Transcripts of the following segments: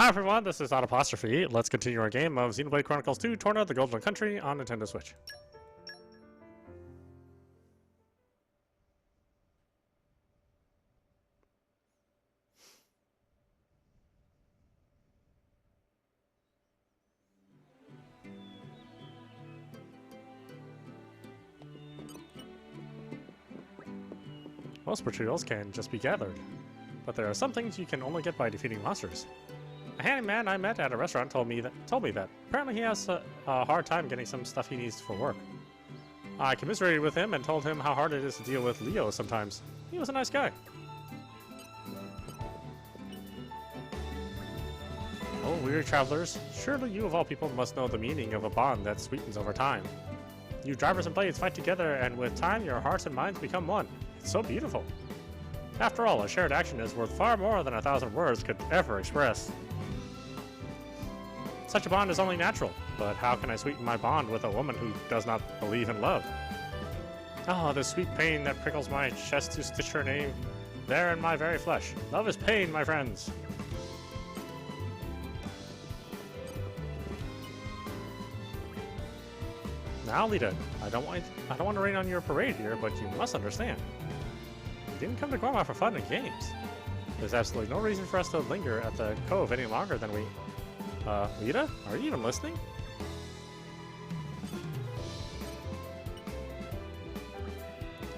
Hi everyone, this is audap. Let's continue our game of Xenoblade Chronicles 2 Torna, the Golden Country on Nintendo Switch. Most materials can just be gathered, but there are some things you can only get by defeating monsters. A handyman I met at a restaurant told me that. Apparently he has a hard time getting some stuff he needs for work. I commiserated with him and told him how hard it is to deal with Leo sometimes. He was a nice guy. Oh, weary travelers, surely you of all people must know the meaning of a bond that sweetens over time. You drivers and blades fight together, and with time your hearts and minds become one. It's so beautiful. After all, a shared action is worth far more than 1,000 words could ever express. Such a bond is only natural, but how can I sweeten my bond with a woman who does not believe in love? Oh, the sweet pain that prickles my chest to stitch her name there in my very flesh. Love is pain, my friends. Now, Lita, I don't want to rain on your parade here, but you must understand. We didn't come to Grandma for fun and games. There's absolutely no reason for us to linger at the cove any longer than we... Lita? Are you even listening?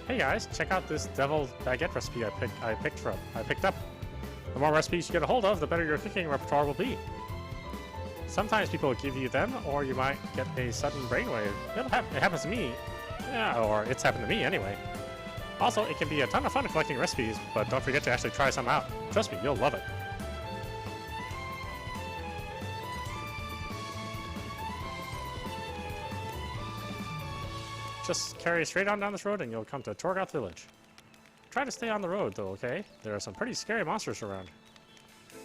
Hey guys, check out this deviled baguette recipe I picked up. The more recipes you get a hold of, the better your cooking repertoire will be. Sometimes people will give you them, or you might get a sudden brainwave. It happens to me. Yeah, or it's happened to me anyway. Also, it can be a ton of fun collecting recipes, but don't forget to actually try some out. Trust me, you'll love it. Just carry straight on down this road and you'll come to Torna village. Try to stay on the road though, okay? There are some pretty scary monsters around.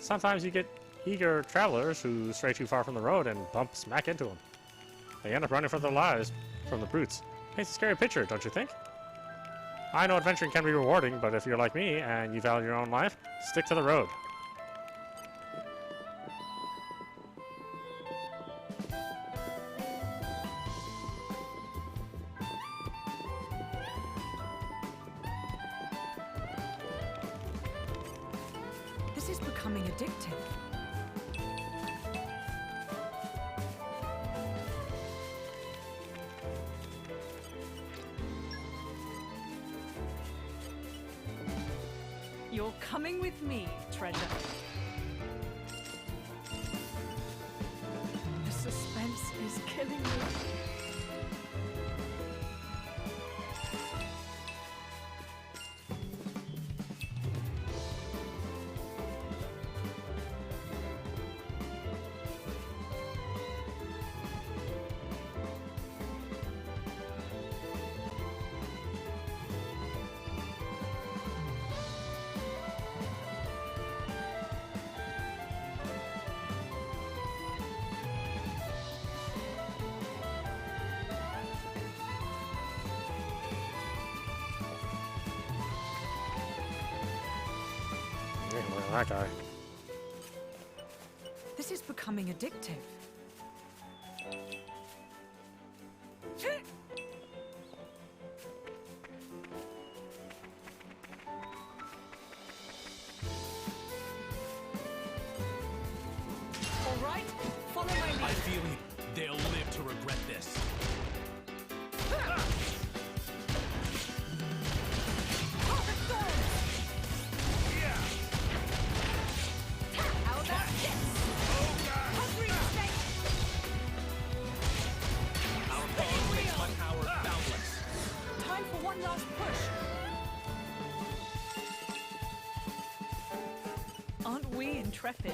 Sometimes you get eager travelers who stray too far from the road and bump smack into them. They end up running for their lives from the brutes. Paints a scary picture, don't you think? I know adventuring can be rewarding, but if you're like me and you value your own life, stick to the road. This is becoming addictive. You're coming with me, treasure. The suspense is killing me. That guy. This is becoming addictive. All right, follow my lead. I feel they'll live to regret this. Aren't we intrepid?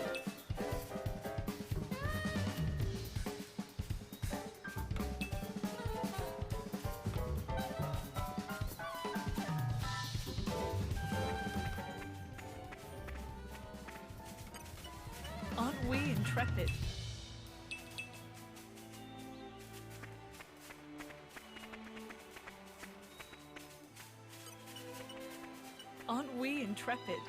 Aren't we intrepid? Aren't we intrepid?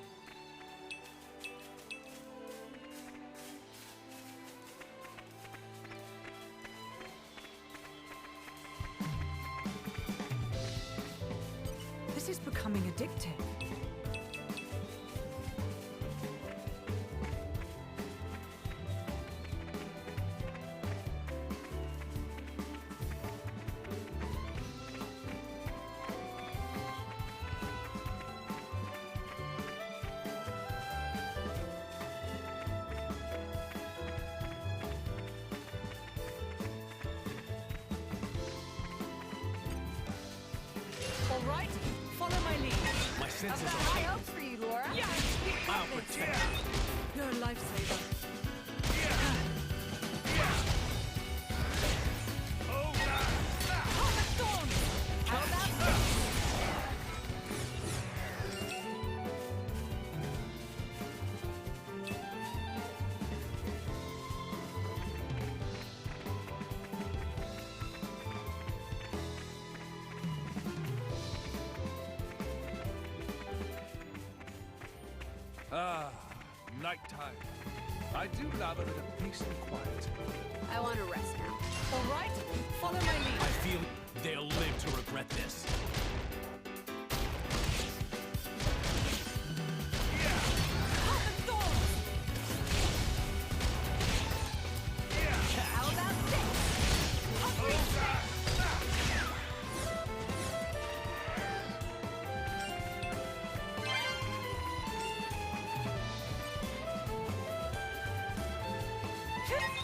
right, follow my lead. My senses I've got are high heightened. hopes for you, Laura. Yes, we got I'll this. protect you. You're a lifesaver. Oh, the storm! How about this? Ah, nighttime. I do love a bit of peace and quiet. I want to rest now. All right, follow my lead. I feel they'll live to regret this. Oh, the storm! How about this?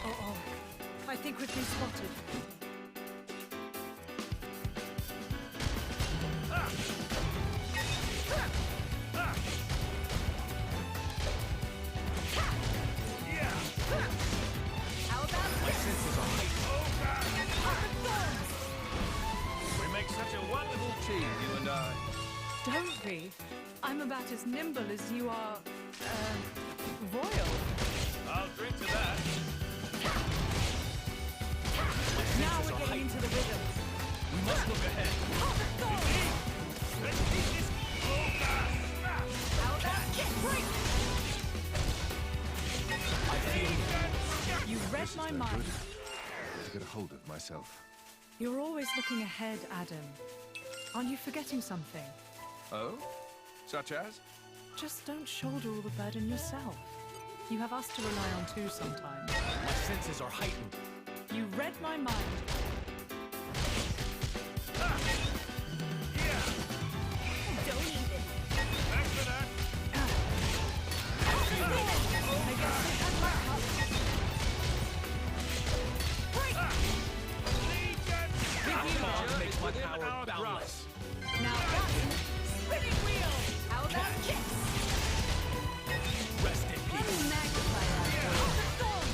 Oh, I think we've been spotted. How about My this? senses are heightened. We make such a wonderful team, you and I. Don't be. I'm about as nimble as you are, royal. I'll drink to that. My Now senses we're are getting heightened. into the rhythm. We must look ahead. Oh, the storm! Let's keep this. How about this? Break! I feel You read my mind. To get a hold of myself. You're always looking ahead, Adam. Aren't you forgetting something? Oh? Such as? Just don't shoulder all the burden yourself. You have us to rely on too sometimes. my senses are heightened. You read my mind. Don't even. Thanks for that. I guess they had my help. Power Legion makes is my within power our boundless. Now that's spinning wheel. How about this? Rest in Let peace. me magnify that. Oh, the storm!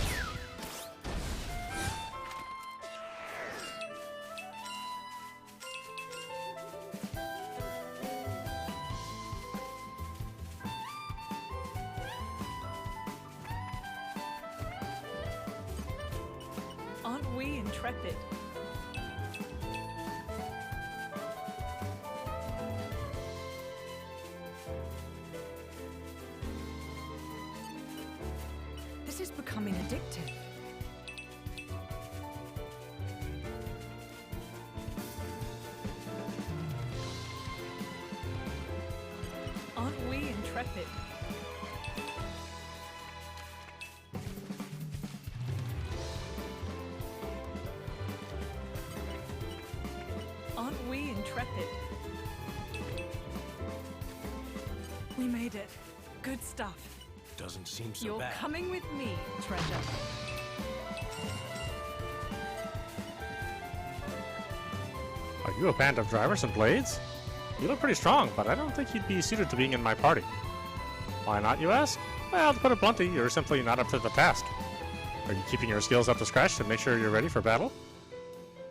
Aren't we intrepid? This is becoming addictive. Aren't we intrepid? Aren't we intrepid? We made it. Good stuff. Doesn't seem so You're bad. coming with me, treasure. Are you a band of drivers and blades? You look pretty strong, but I don't think you'd be suited to being in my party. Why not, you ask? Well, to put it bluntly, you're simply not up to the task. Are you keeping your skills up to scratch to make sure you're ready for battle?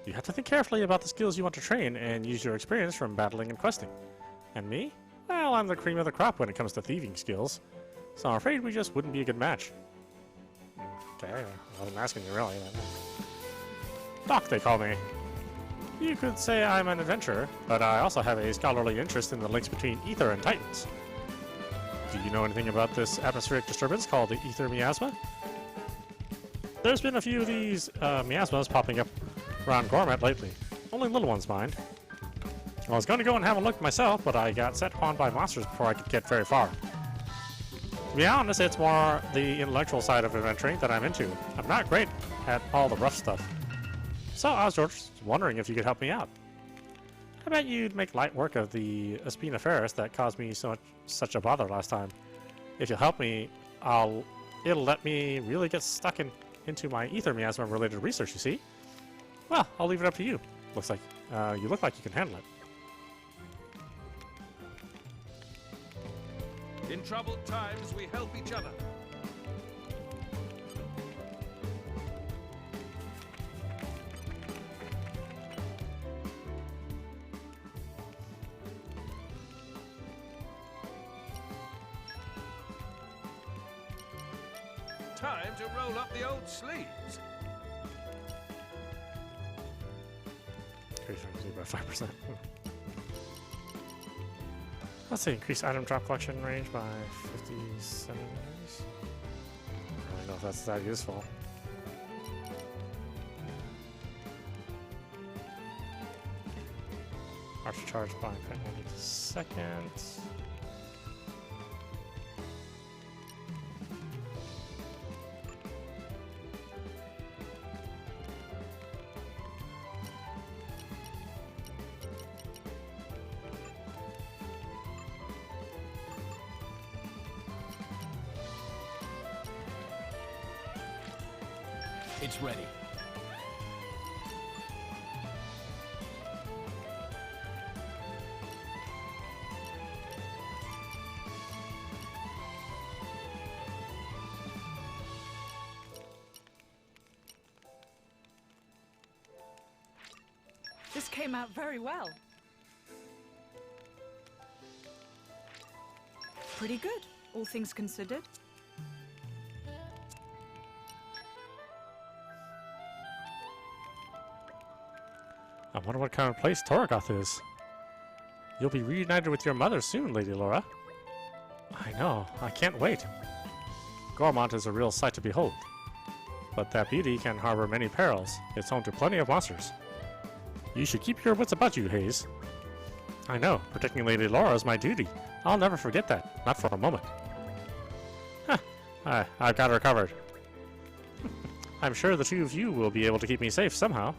You have to think carefully about the skills you want to train and use your experience from battling and questing. And me? Well, I'm the cream of the crop when it comes to thieving skills. So I'm afraid we just wouldn't be a good match. Okay, I wasn't asking you really. Doc, they call me. You could say I'm an adventurer, but I also have a scholarly interest in the links between ether and titans. Do you know anything about this atmospheric disturbance called the ether miasma? There's been a few of these miasmas popping up around Gourmet lately. Only little ones, mind. I was going to go and have a look myself, but I got set upon by monsters before I could get very far. To be honest, it's more the intellectual side of adventuring that I'm into. I'm not great at all the rough stuff. So I was just wondering if you could help me out. I bet you'd make light work of the Spinoferus that caused me such a bother last time. If you'll help me, it'll let me really get stuck into my ether miasma related research, you see? Well, I'll leave it up to you. Looks like you look like you can handle it. In troubled times, we help each other. Time to roll up the old sleeves. Increase frequency by 5%. Let's see, increase item drop collection range by 57 meters. I don't know if that's that useful. Archer charge by 90 seconds. It's ready. This came out very well. Pretty good, all things considered. I wonder what kind of place Torgoth is. You'll be reunited with your mother soon, Lady Laura. I know, I can't wait. Gormont is a real sight to behold. But that beauty can harbor many perils. It's home to plenty of monsters. You should keep your wits about you, Hayes. I know, protecting Lady Laura is my duty. I'll never forget that, not for a moment. Huh, I've got her covered. I'm sure the two of you will be able to keep me safe somehow.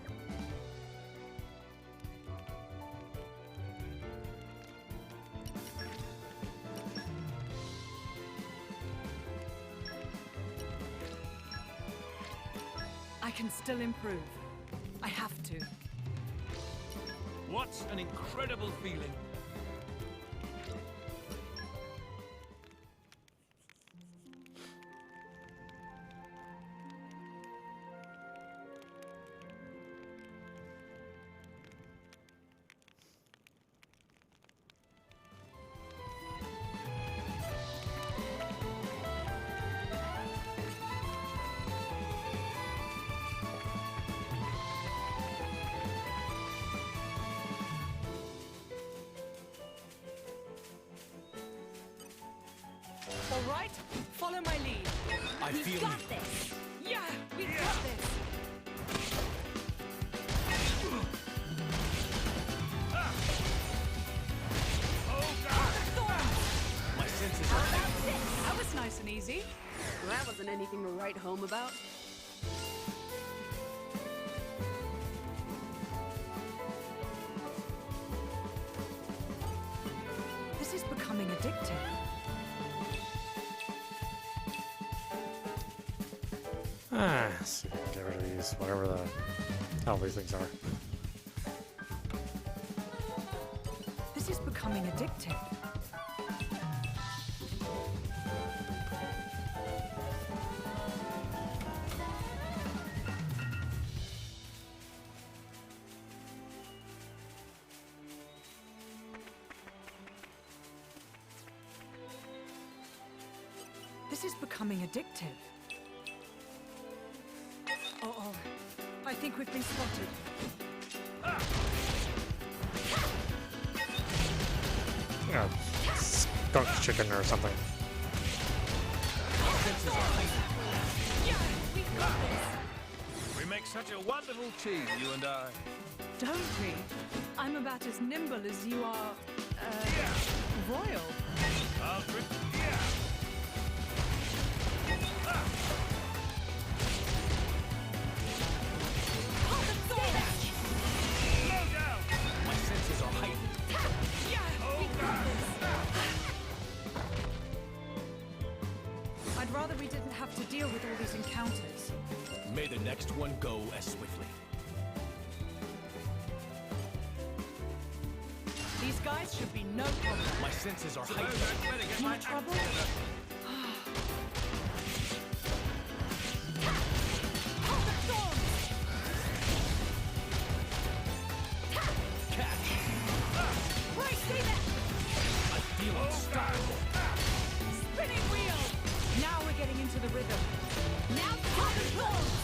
I can still improve. I have to. What an incredible feeling. All right, follow my lead. I We've feel got you. this. Yeah, we've got this. My senses How are about this? That was nice and easy. That wasn't anything to write home about. This is becoming addictive. Let's see if we can get rid of these, whatever the hell these things are. This is becoming addictive. This is becoming addictive. Uh-oh. I think we've been spotted. Yeah, skunk chicken or something. senses are heightened. Yeah, we've got this. We make such a wonderful team, you and I. Don't we? I'm about as nimble as you are, royal. Alfred, yeah. Slow down. My senses are heightened. I'd rather we didn't have to deal with all these encounters. May the next one go as swiftly. These guys should be no problem. My senses are Suppose heightened. I'd better get my More act trouble? together. Hold the thorns! Catch! Right, see that? I feel unstoppable. Spinning wheel! Now we're getting into the rhythm. Now hold the thorns!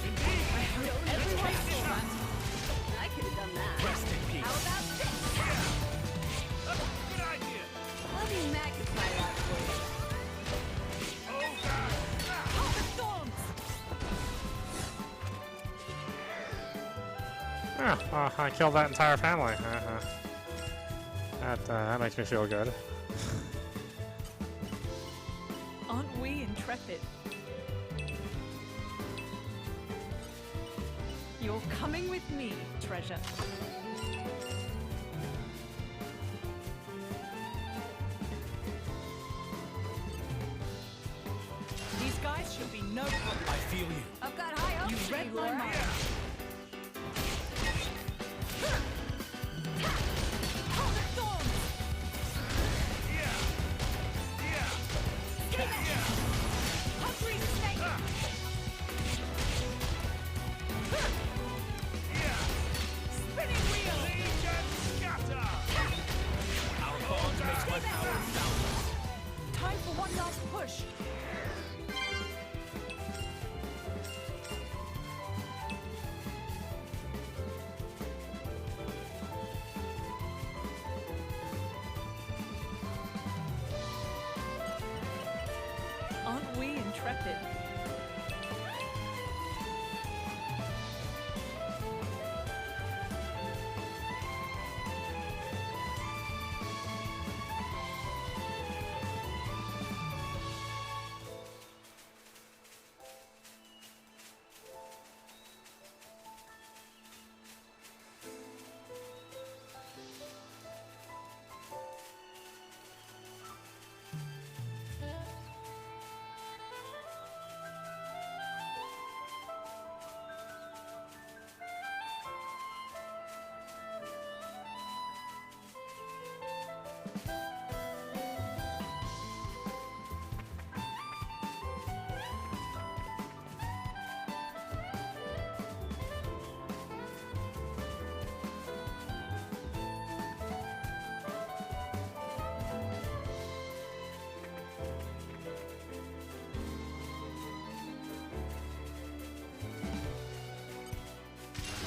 Indeed. I hope everyone saw that. I could have done that. Rest in peace. How about this? Good idea. Let me magnify that for you. Oh, God. Hold the thorns! Yeah, I killed that entire family. That makes me feel good. Aren't we intrepid? You're coming with me, treasure. These guys should be no problem. I feel you. I've got high hopes You for read you, my Laura. mind. Hold the thorns! Hungry snake! Spinning wheel! Lead and scatter. Our bond makes my power boundless. Time for one last push. Aren't we intrepid?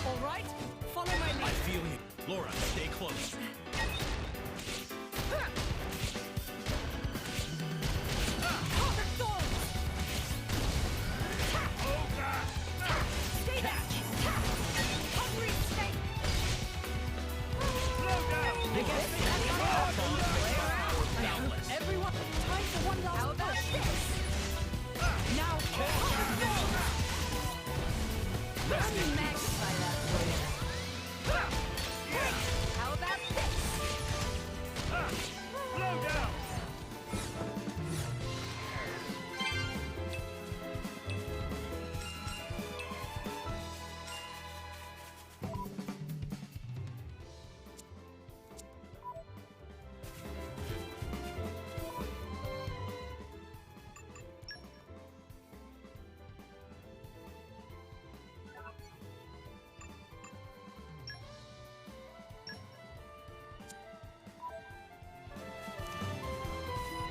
All right, follow my I lead. feel you. Laura, stay close. Hold the thorns! Oh, God. Stay back! Hungry snake! Slow down. I hope everyone... Time for one last How about push. this? Now, hold the thorns! Let me magnify that for you. How about this? Slow down.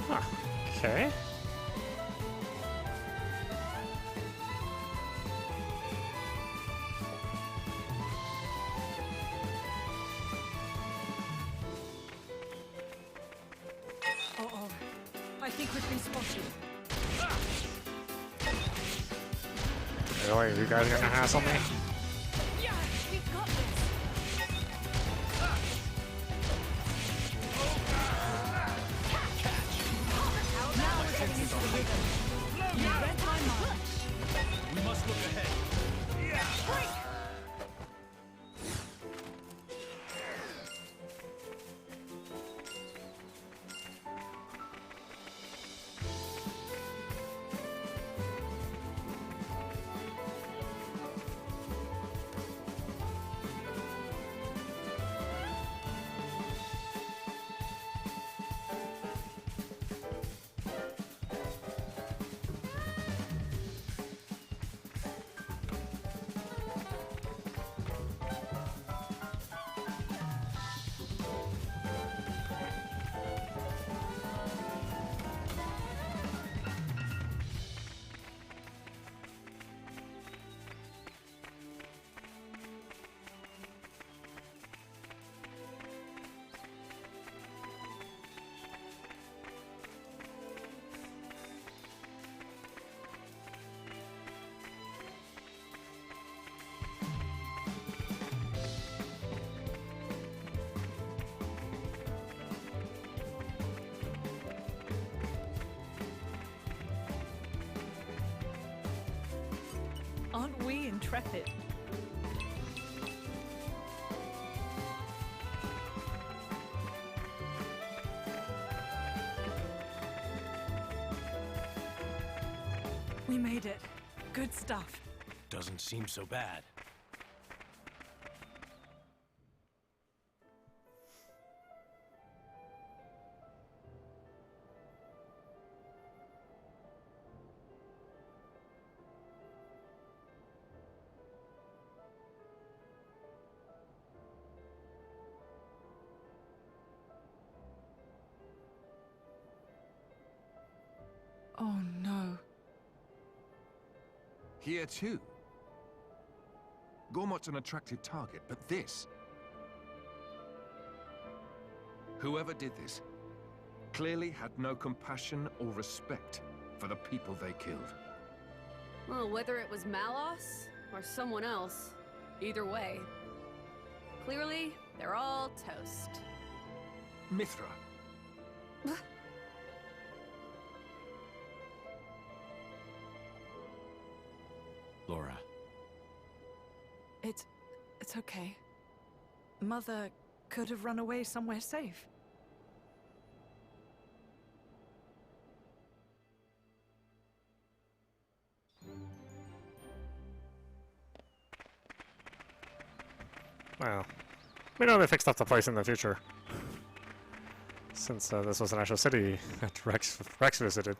Huh. Okay. Uh-oh. I think we've been spotted. Really, you guys gonna hassle me? Yeah, we've got this. Now we're getting into the rhythm. You read my mind. We must look ahead. Aren't we intrepid? We made it. Good stuff. Doesn't seem so bad. Oh no. Here too. Gormot's an attractive target, but this... Whoever did this clearly had no compassion or respect for the people they killed. Well, whether it was Malos or someone else, either way. Clearly, they're all toast. Mithra. Laura. It's okay. Mother could have run away somewhere safe. Well, we know they fixed up the place in the future. Since this was an actual city that Rex visited.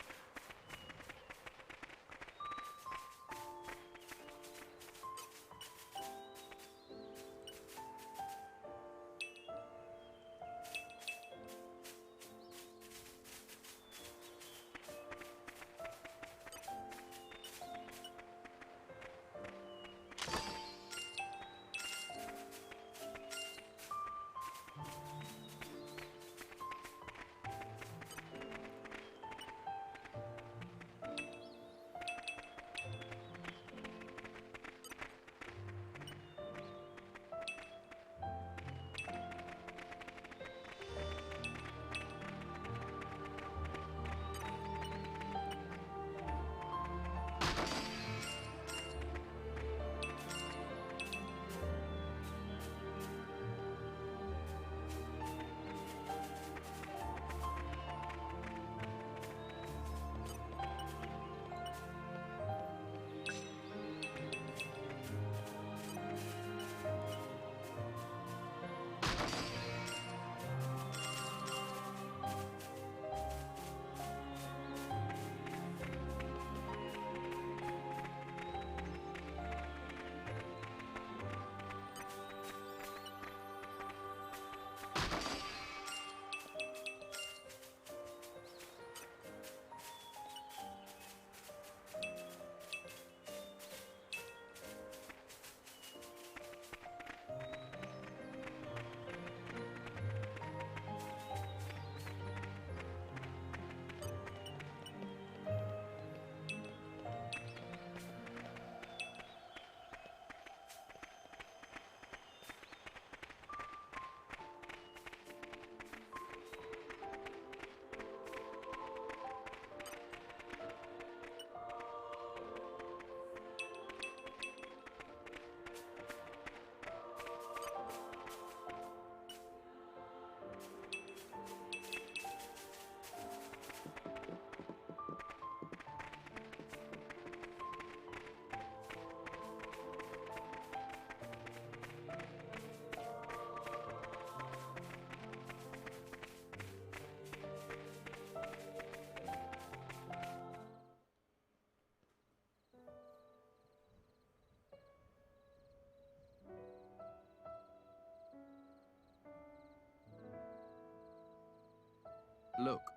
Look,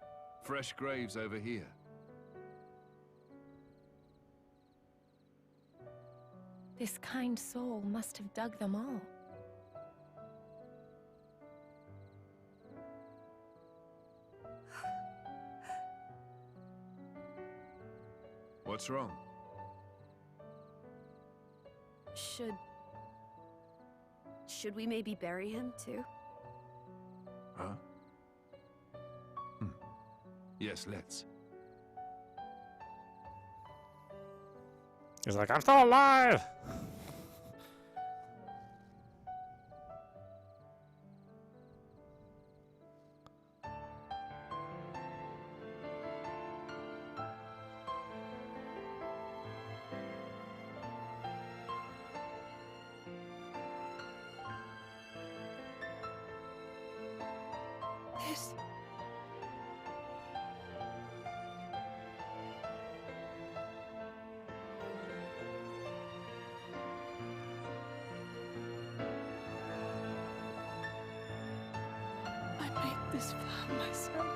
fresh graves over here. This kind soul must have dug them all. What's wrong? Should we maybe bury him too? Huh? Yes, let's. He's like, I'm still alive! This... I made this for myself.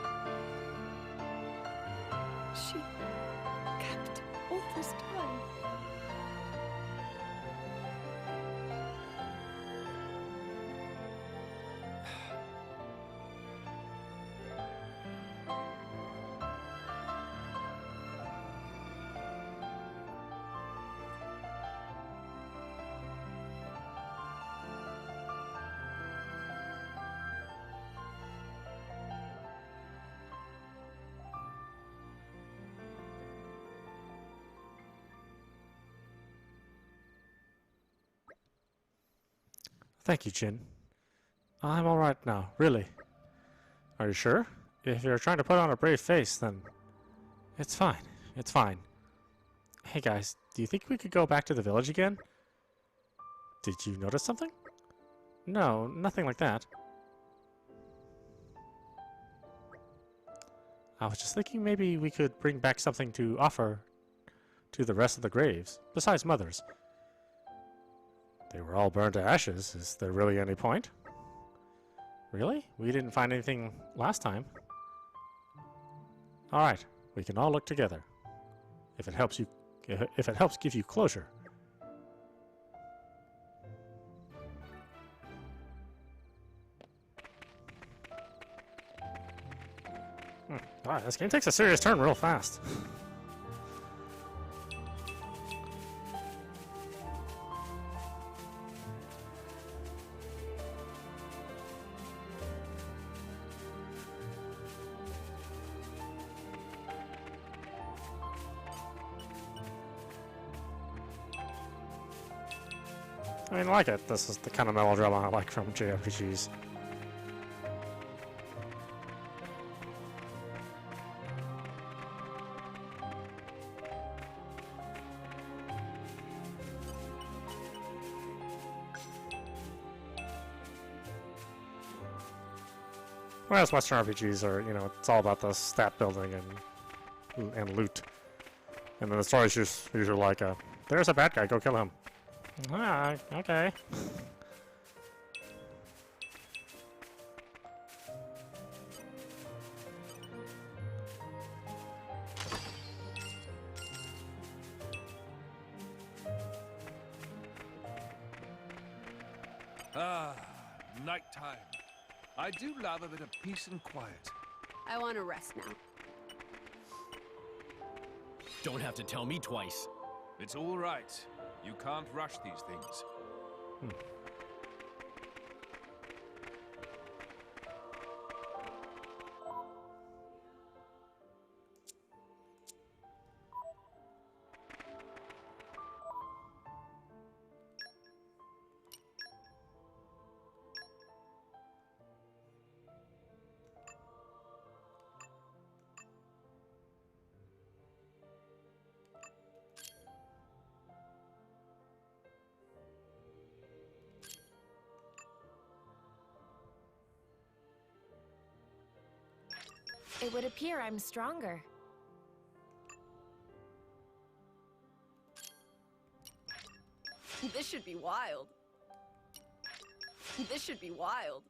She kept all this time. Thank you, Jin. I'm alright now, really. Are you sure? If you're trying to put on a brave face, then it's fine. It's fine. Hey guys, do you think we could go back to the village again? Did you notice something? No, nothing like that. I was just thinking maybe we could bring back something to offer to the rest of the graves, besides Mother's. They were all burned to ashes. Is there really any point? Really? We didn't find anything last time. Alright, we can all look together. If it helps give you closure. Alright, this game takes a serious turn real fast. I mean, I like it. This is the kind of melodrama I like from JRPGs. Whereas Western RPGs are, you know, it's all about the stat building and loot. And then the story's just usually like, there's a bad guy, go kill him. Ah, okay. Ah, nighttime. I do love a bit of peace and quiet. I want to rest now. Don't have to tell me twice. It's all right. You can't rush these things. It would appear I'm stronger. This should be wild. This should be wild.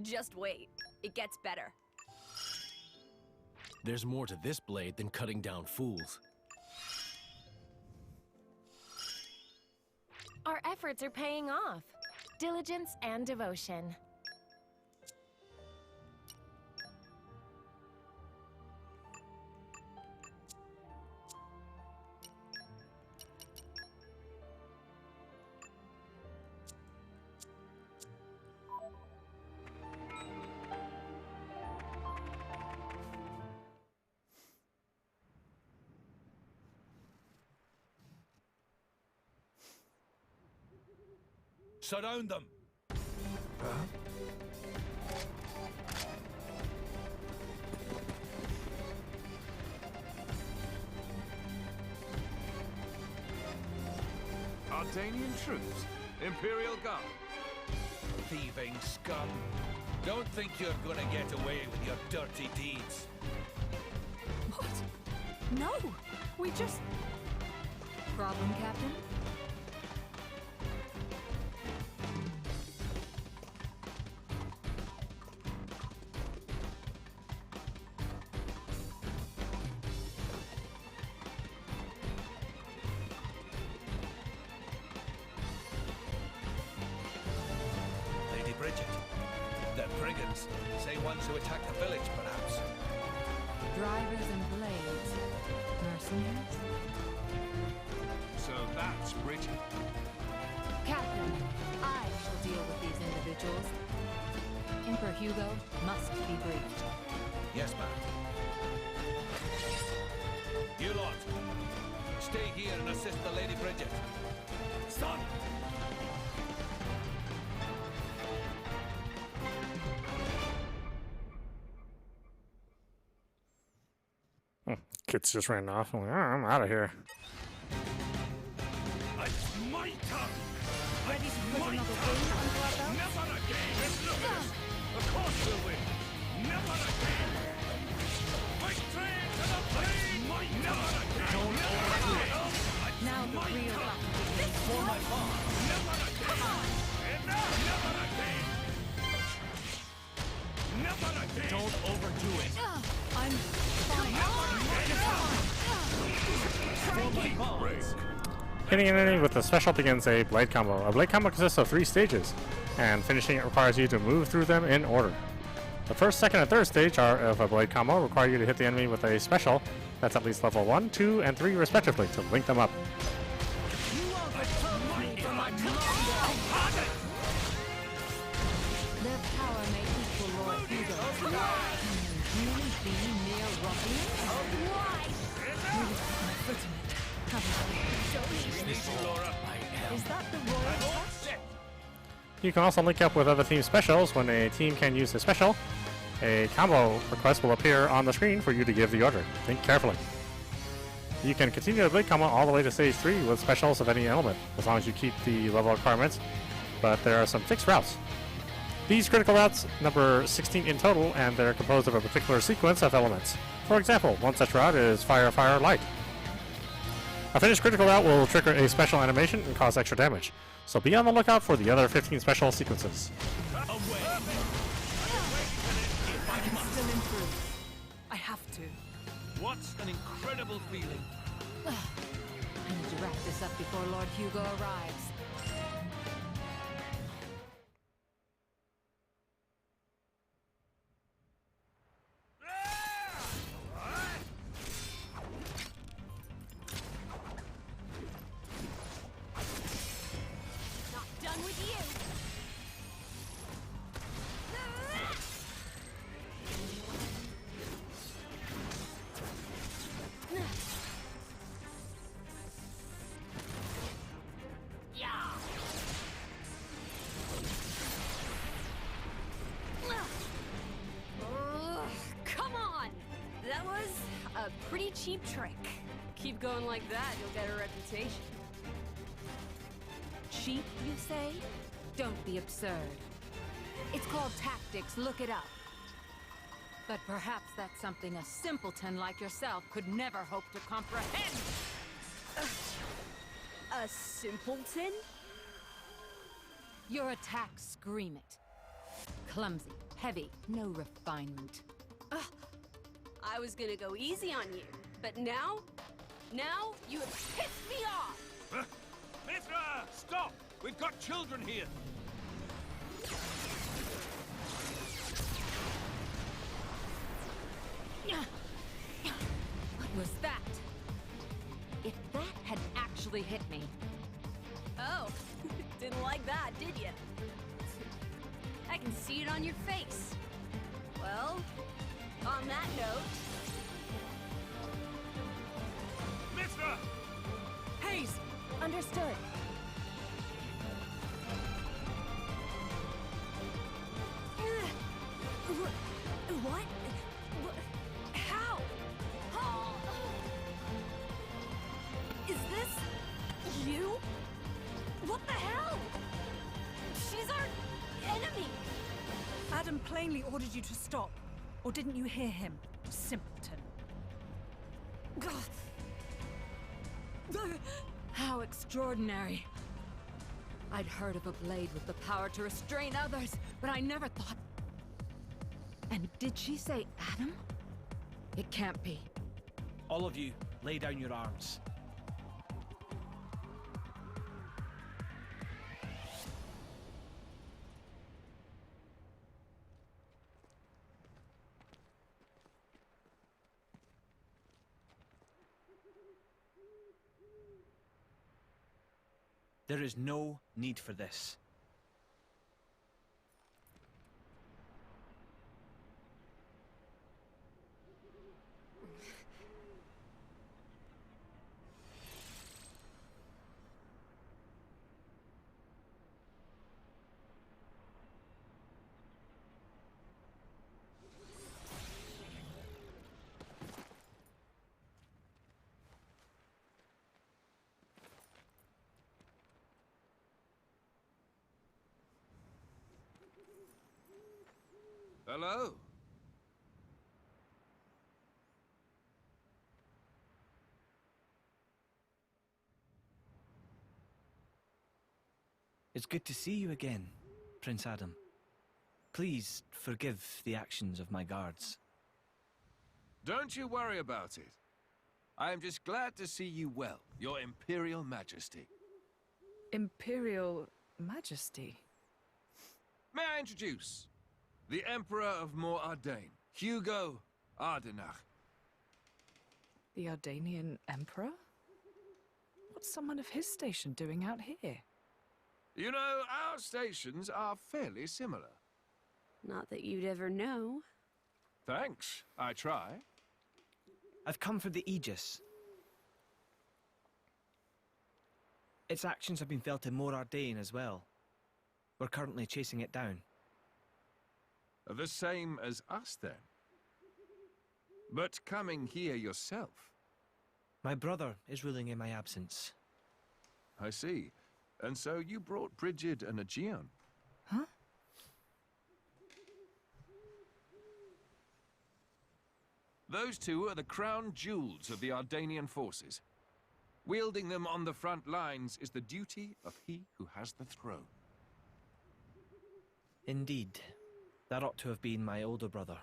Just wait. It gets better. There's more to this blade than cutting down fools. Our efforts are paying off. Diligence and devotion. Surround them. Ardanian troops? Imperial Guard? Thieving scum. Don't think you're gonna get away with your dirty deeds. What? No! We just... Problem, Captain? Lady Bridget. They're brigands. Say ones who attacked the village, perhaps. Drivers and blades. Mercenaries? So that's Bridget. Captain, I shall deal with these individuals. Emperor Hugo must be briefed. Yes, ma'am. You lot, stay here and assist the Lady Bridget. Son! Kids just ran off. I'm like, oh, I'm out of here. It's my turn! Ready to put another wound under our belt? Never again! Let's look at this! Of course we'll win! Never again! Victory to the blade! Never again! Don't overdo it! Now the real battle. For my father! Never again! Come on! Enough! Never again! Never again! Don't overdo it! I'm fine. Hitting an enemy with a special begins a blade combo. A blade combo consists of 3 stages, and finishing it requires you to move through them in order. The first, second, and third stage of a blade combo require you to hit the enemy with a special that's at least level 1, 2, and 3 respectively to link them up. Their power may equal Lord Hugo's. Can you really be mere ruffians? My foot in it. Is that the royal test? You can also link up with other team specials. When a team can use a special, a combo request will appear on the screen for you to give the order. Think carefully. You can continue the blade combo all the way to stage 3 with specials of any element, as long as you keep the level requirements, but there are some fixed routes. These critical routes number 16 in total, and they're composed of a particular sequence of elements. For example, one such route is Fire, Fire, Light. A finished critical route will trigger a special animation and cause extra damage, so be on the lookout for the other 15 special sequences. I can still improve. I have to. What an incredible feeling! I need to wrap this up before Lord Hugo arrives. Not done with you. Come on! That was a pretty cheap trick. Keep going like that, you'll get a reputation. Cheap, you say? Don't be absurd. It's called tactics, look it up. But perhaps that's something a simpleton like yourself could never hope to comprehend. A simpleton? Your attacks scream it. Clumsy, heavy, no refinement. I was gonna go easy on you, but now you have pissed me off! Mithra, stop! children here! What was that? If that had actually hit me, Oh, didn't like that, did you? I can see it on your face. Well, on that note... Mithra! Haze! Understood. What? How? Is this you? What the hell? She's our enemy. Adam plainly ordered you to stop. Or didn't you hear him, simpleton? how extraordinary. I'd heard of a blade with the power to restrain others, but I never thought... And did she say Adam? It can't be. All of you, lay down your arms. There is no need for this. Hello? It's good to see you again, Prince Adam. Please forgive the actions of my guards. Don't you worry about it. I am just glad to see you well, Your Imperial Majesty. Imperial Majesty? May I introduce? The Emperor of Mor Ardain, Hugo Ardenach. The Ardanian Emperor? What's someone of his station doing out here? You know, our stations are fairly similar. Not that you'd ever know. Thanks, I try. I've come for the Aegis. Its actions have been felt in Mor Ardain as well. We're currently chasing it down. The same as us, then. But coming here yourself. My brother is ruling in my absence. I see. And so you brought Brigid and Aegeon. Huh? Those two are the crown jewels of the Ardanian forces. Wielding them on the front lines is the duty of he who has the throne. Indeed. That ought to have been my older brother.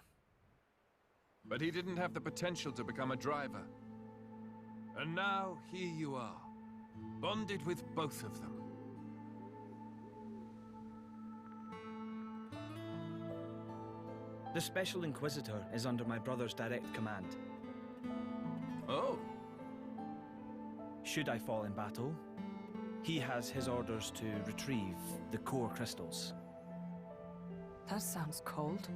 But he didn't have the potential to become a driver. And now, here you are, bonded with both of them. The Special Inquisitor is under my brother's direct command. Oh. Should I fall in battle, he has his orders to retrieve the core crystals. That sounds cold.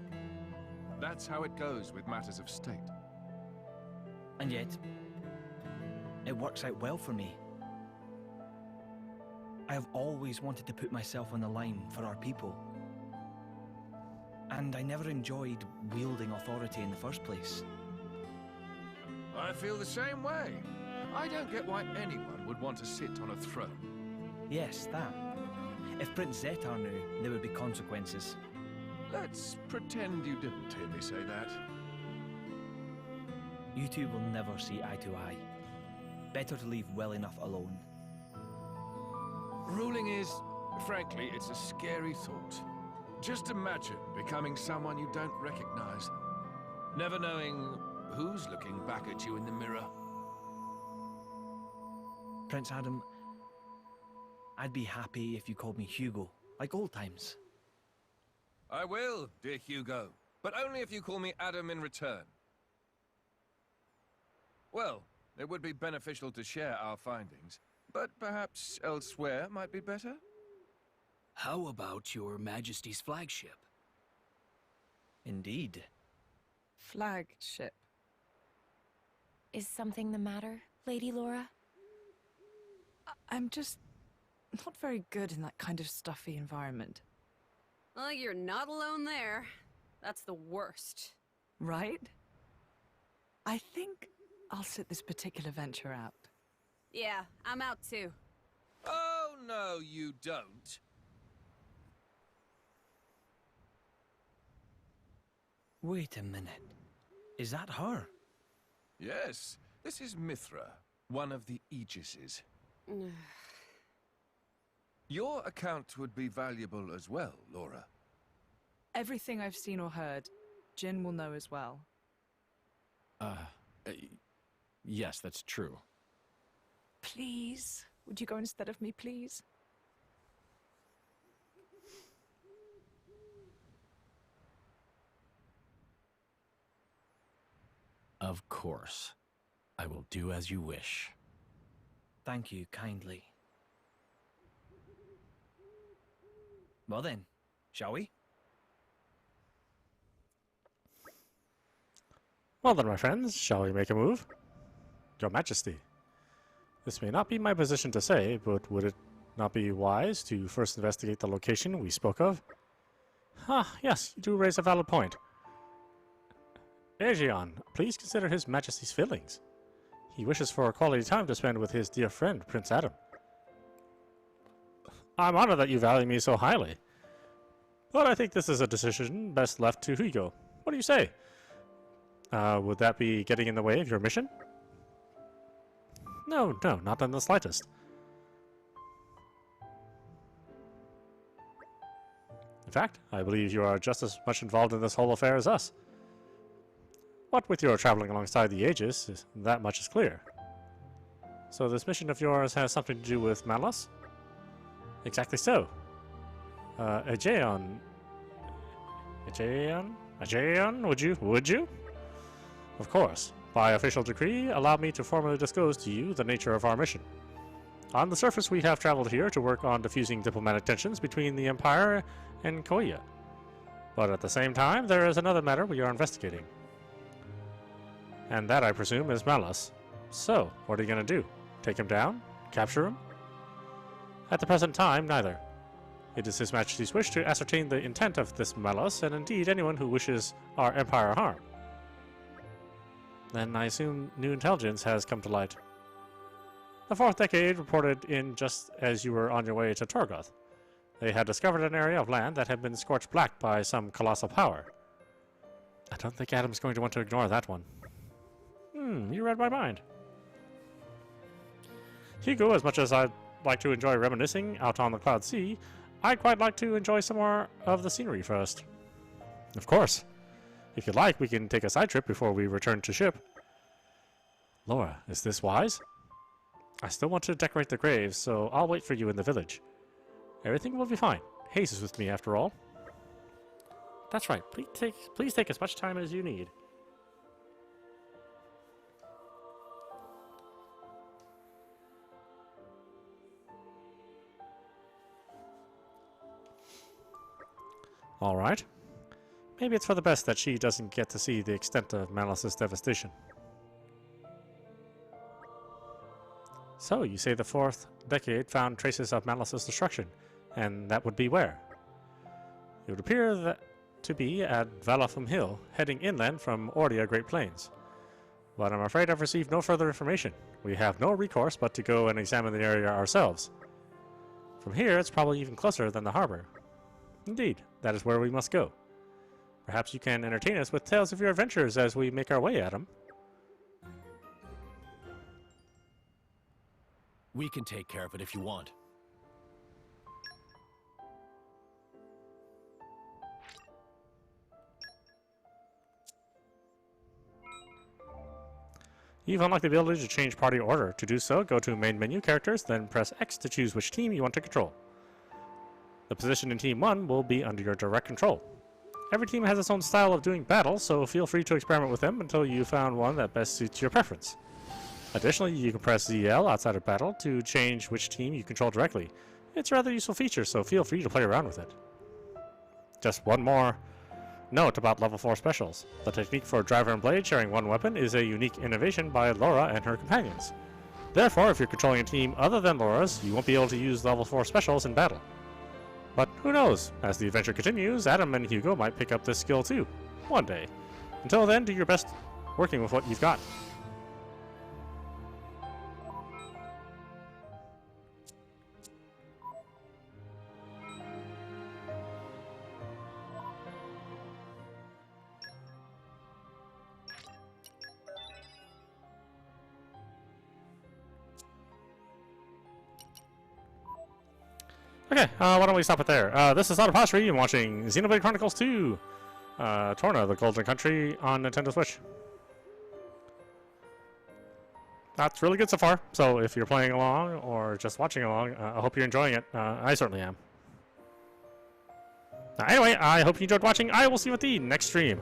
That's how it goes with matters of state. And yet, it works out well for me. I have always wanted to put myself on the line for our people. And I never enjoyed wielding authority in the first place. I feel the same way. I don't get why anyone would want to sit on a throne. Yes, that. If Prince Zetar knew, there would be consequences. Let's pretend you didn't hear me say that. You two will never see eye to eye. Better to leave well enough alone. Ruling is, frankly, it's a scary thought. Just imagine becoming someone you don't recognize. Never knowing who's looking back at you in the mirror. Prince Adam, I'd be happy if you called me Hugo, like old times. I will, dear Hugo, but only if you call me Adam in return. Well, it would be beneficial to share our findings, but perhaps elsewhere might be better? How about your Majesty's flagship? Indeed. Flagship. Is something the matter, Lady Laura? I'm just not very good in that kind of stuffy environment. Well, you're not alone there. That's the worst. Right? I think I'll sit this particular venture out. Yeah, I'm out too. Oh, no, you don't. Wait a minute. Is that her? Yes, this is Mithra, one of the Aegises. Your account would be valuable as well, Laura. Everything I've seen or heard, Jin will know as well. Yes, that's true. Please? Would you go instead of me, please? Of course. I will do as you wish. Thank you kindly. Well then, shall we? Well then, my friends, shall we make a move? Your Majesty. This may not be my position to say, but would it not be wise to first investigate the location we spoke of? Ah, yes, you do raise a valid point. Aegeon, please consider His Majesty's feelings. He wishes for a quality time to spend with his dear friend, Prince Adam. I'm honored that you value me so highly. But I think this is a decision best left to Hugo. What do you say? Would that be getting in the way of your mission? No, not in the slightest. In fact, I believe you are just as much involved in this whole affair as us. What with your traveling alongside the Aegis, that much is clear. So this mission of yours has something to do with Malos? Exactly so. Aegeon, would you? Of course. By official decree, allow me to formally disclose to you the nature of our mission. On the surface, we have traveled here to work on diffusing diplomatic tensions between the Empire and Koya. But at the same time, there is another matter we are investigating. And that, I presume, is Malos. So, what are you going to do? Take him down? Capture him? At the present time, neither. It is His Majesty's wish to ascertain the intent of this Malos, and indeed anyone who wishes our Empire harm. Then I assume new intelligence has come to light. The 4th decade reported in just as you were on your way to Torgoth. They had discovered an area of land that had been scorched black by some colossal power. I don't think Adam's going to want to ignore that one. You read my mind. Hugo, as much as I'd like to enjoy reminiscing out on the Cloud Sea, I'd quite like to enjoy some more of the scenery first. Of course. If you'd like, we can take a side trip before we return to ship. Laura, is this wise? I still want to decorate the graves, so I'll wait for you in the village. Everything will be fine. Hayes is with me, after all. That's right. Please take as much time as you need. Alright. Maybe it's for the best that she doesn't get to see the extent of Malos' devastation. So, you say the 4th decade found traces of Malos' destruction, and that would be where? It would appear to be at Valafum Hill, heading inland from Ordia Great Plains. But I'm afraid I've received no further information. We have no recourse but to go and examine the area ourselves. From here, it's probably even closer than the harbor. Indeed, that is where we must go. Perhaps you can entertain us with tales of your adventures as we make our way, Adam. We can take care of it if you want. You've unlocked the ability to change party order. To do so, go to Main Menu, Characters, then press X to choose which team you want to control. The position in Team 1 will be under your direct control. Every team has its own style of doing battle, so feel free to experiment with them until you found one that best suits your preference. Additionally, you can press ZL outside of battle to change which team you control directly. It's a rather useful feature, so feel free to play around with it. Just one more note about level 4 specials. The technique for Driver and Blade sharing one weapon is a unique innovation by Laura and her companions. Therefore, if you're controlling a team other than Laura's, you won't be able to use level 4 specials in battle. But who knows? As the adventure continues, Adam and Hugo might pick up this skill too, one day. Until then, do your best working with what you've got. Okay, why don't we stop it there? This is audap, and watching Xenoblade Chronicles 2, Torna, the Golden Country on Nintendo Switch. That's really good so far, so if you're playing along or just watching along, I hope you're enjoying it. I certainly am. Anyway, I hope you enjoyed watching. I will see you at the next stream.